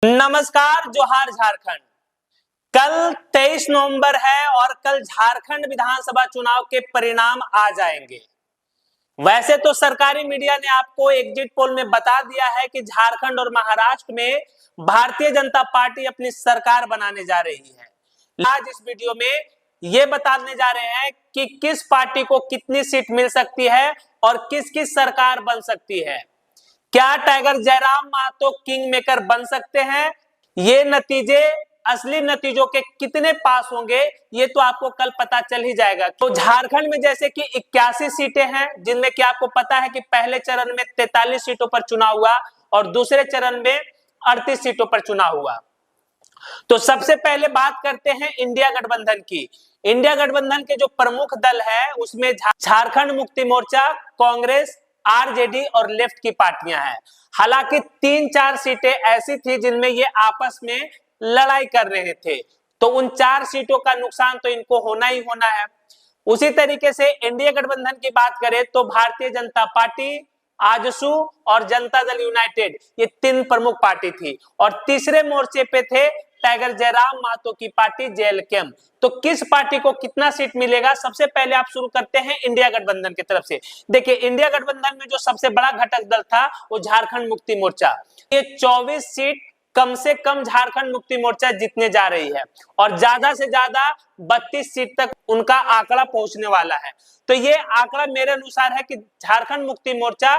नमस्कार, जोहार झारखंड। कल 23 नवंबर है और कल झारखंड विधानसभा चुनाव के परिणाम आ जाएंगे। वैसे तो सरकारी मीडिया ने आपको एग्जिट पोल में बता दिया है कि झारखंड और महाराष्ट्र में भारतीय जनता पार्टी अपनी सरकार बनाने जा रही है। आज इस वीडियो में ये बताने जा रहे हैं कि किस पार्टी को कितनी सीट मिल सकती है और किस किस सरकार बन सकती है। क्या Tiger Jairam Mahato king maker बन सकते हैं? ये नतीजे असली नतीजों के कितने पास होंगे ये तो आपको कल पता चल ही जाएगा। तो झारखंड में जैसे कि 81 सीटें हैं, जिनमें कि आपको पता है कि पहले चरण में 43 सीटों पर चुनाव हुआ और दूसरे चरण में 38 सीटों पर चुनाव हुआ। तो सबसे पहले बात करते हैं इंडिया गठबंधन की। इंडिया गठबंधन के जो प्रमुख दल है उसमें झारखंड मुक्ति मोर्चा, कांग्रेस, आरजेडी और लेफ्ट की पार्टियां हैं। हालांकि 3-4 सीटें ऐसी थी जिनमें ये आपस में लड़ाई कर रहे थे, तो उन 4 सीटों का नुकसान तो इनको होना ही होना है। उसी तरीके से इंडिया गठबंधन की बात करें तो भारतीय जनता पार्टी, आजसू और जनता दल यूनाइटेड, ये 3 प्रमुख पार्टी थी और तीसरे मोर्चे पे थे टाइगर जयराम महतो की पार्टी जेएलके। तो किस पार्टी को कितना सीट मिलेगा, सबसे पहले आप शुरू करते हैं इंडिया गठबंधन की तरफ से। देखिए, इंडिया गठबंधन में जो सबसे बड़ा घटक दल था वो झारखंड मुक्ति मोर्चा। ये 24 सीट कम से कम झारखंड मुक्ति मोर्चा जीतने जा रही है और ज्यादा से ज्यादा 32 सीट तक उनका आंकड़ा पहुंचने वाला है। तो ये आंकड़ा मेरे अनुसार है कि झारखंड मुक्ति मोर्चा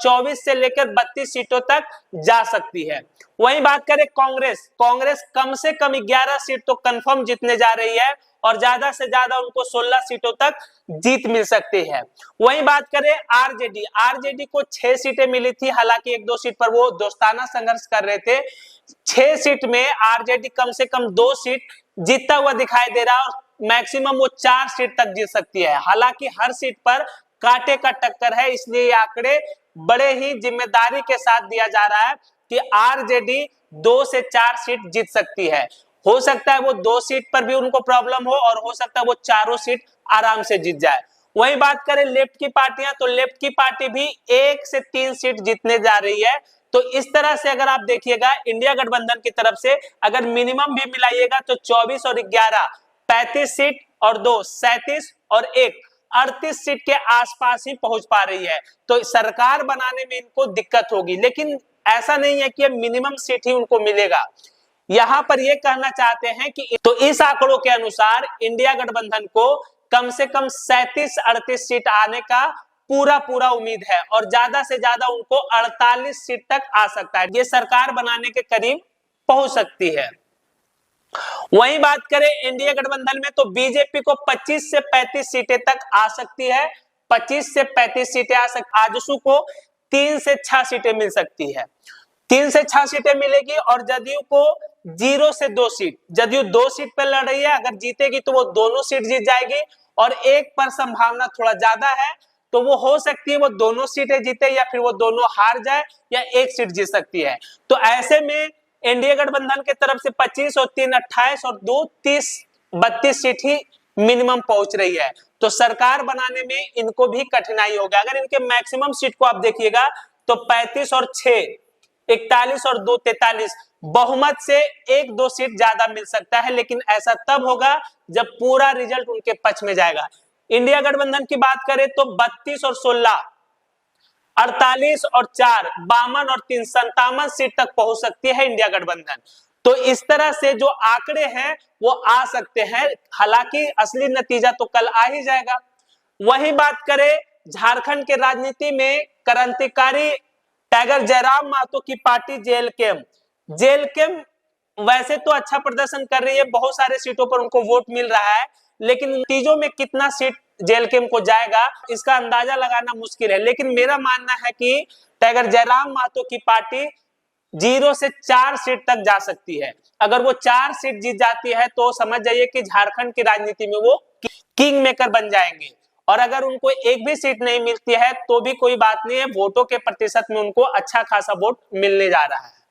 24 से लेकर 32 सीटों तक जा सकती है। वहीं बात करें कांग्रेस कम से कम 11 सीट तो कंफर्म जीतने जा रही है और ज्यादा से ज्यादा उनको 16 सीटों तक जीत मिल सकती है। वहीं बात करें आरजेडी को 6 सीटें मिली थी, हालांकि 1-2 सीट पर वो दोस्ताना संघर्ष कर रहे थे। 6 सीट में आरजेडी कम से कम 2 सीट जीतता हुआ दिखाई दे रहा है और मैक्सिमम वो 4 सीट तक जीत सकती है। हालांकि हर सीट पर कांटे का टक्कर है, इसलिए ये आंकड़े बड़े ही जिम्मेदारी के साथ दिया जा रहा है कि आरजेडी 2 से 4 सीट जीत सकती है। हो सकता है वो 2 सीट पर भी उनको प्रॉब्लम हो और हो सकता है वो चारों सीट आराम से जीत जाए। वही बात करें लेफ्ट की पार्टियां, तो लेफ्ट की पार्टी भी 1 से 3 सीट जीतने जा रही है। तो इस तरह से अगर आप देखिएगा इंडिया गठबंधन की तरफ से अगर मिनिमम भी मिलाइएगा तो 24 और 11 35 सीट और 2 37 और 1 38 सीट के आसपास ही पहुंच पा रही है। तो सरकार बनाने में इनको दिक्कत होगी, लेकिन ऐसा नहीं है कि मिनिमम सीट ही उनको मिलेगा। यहां पर यह कहना चाहते हैं कि तो इस आंकड़ों के अनुसार इंडिया गठबंधन को कम से कम 37-38 सीट आने का पूरा उम्मीद है और ज्यादा से ज्यादा उनको 48 सीट तक आ सकता है। ये सरकार बनाने के करीब पहुंच सकती है। वहीं बात करें इंडिया गठबंधन में तो बीजेपी को 25 से 35 सीटें तक आ सकती है। 25 से 35 सीटें आ सकती। आजसू को 3 से 6 सीटें मिल सकती है। 3 से 6 सीटें मिलेगी और जदयू को 0 से 2 सीट, जदयू 2 सीट पर लड़ रही है, अगर जीतेगी तो वो दोनों सीट जीत जाएगी और 1 पर संभावना थोड़ा ज्यादा है, तो वो हो सकती है वो दोनों सीटें जीते या फिर वो दोनों हार जाए या 1 सीट जीत सकती है। तो ऐसे में एनडीए गठबंधन की तरफ से 25 और 3 28 और 2 30 32 सीट ही मिनिमम पहुंच रही है। तो सरकार बनाने में इनको भी कठिनाई होगी। अगर इनके मैक्सिमम सीट को आप देखिएगा तो 35 और 6 41 और 2 43, बहुमत से 1-2 सीट ज्यादा मिल सकता है, लेकिन ऐसा तब होगा जब पूरा रिजल्ट उनके पक्ष में जाएगा। इंडिया गठबंधन की बात करें तो 32 और 16 48 और 4 52 और 3 57 सीट तक पहुंच सकती है इंडिया गठबंधन। तो इस तरह से जो आंकड़े हैं वो आ सकते हैं, हालांकि असली नतीजा तो कल आ ही जाएगा। वही बात करें झारखंड के राजनीति में क्रांतिकारी टाइगर जयराम महतो की पार्टी जेएलके वैसे तो अच्छा प्रदर्शन कर रही है, बहुत सारे सीटों पर उनको वोट मिल रहा है, लेकिन नतीजों में कितना सीट जेएलके को जाएगा इसका अंदाजा लगाना मुश्किल है। लेकिन मेरा मानना है कि टाइगर जयराम महतो की पार्टी 0 से 4 सीट तक जा सकती है। अगर वो 4 सीट जीत जाती है तो समझ जाइए कि झारखंड की राजनीति में वो किंग मेकर बन जाएंगे। और अगर उनको एक भी सीट नहीं मिलती है तो भी कोई बात नहीं है, वोटों के प्रतिशत में उनको अच्छा खासा वोट मिलने जा रहा है।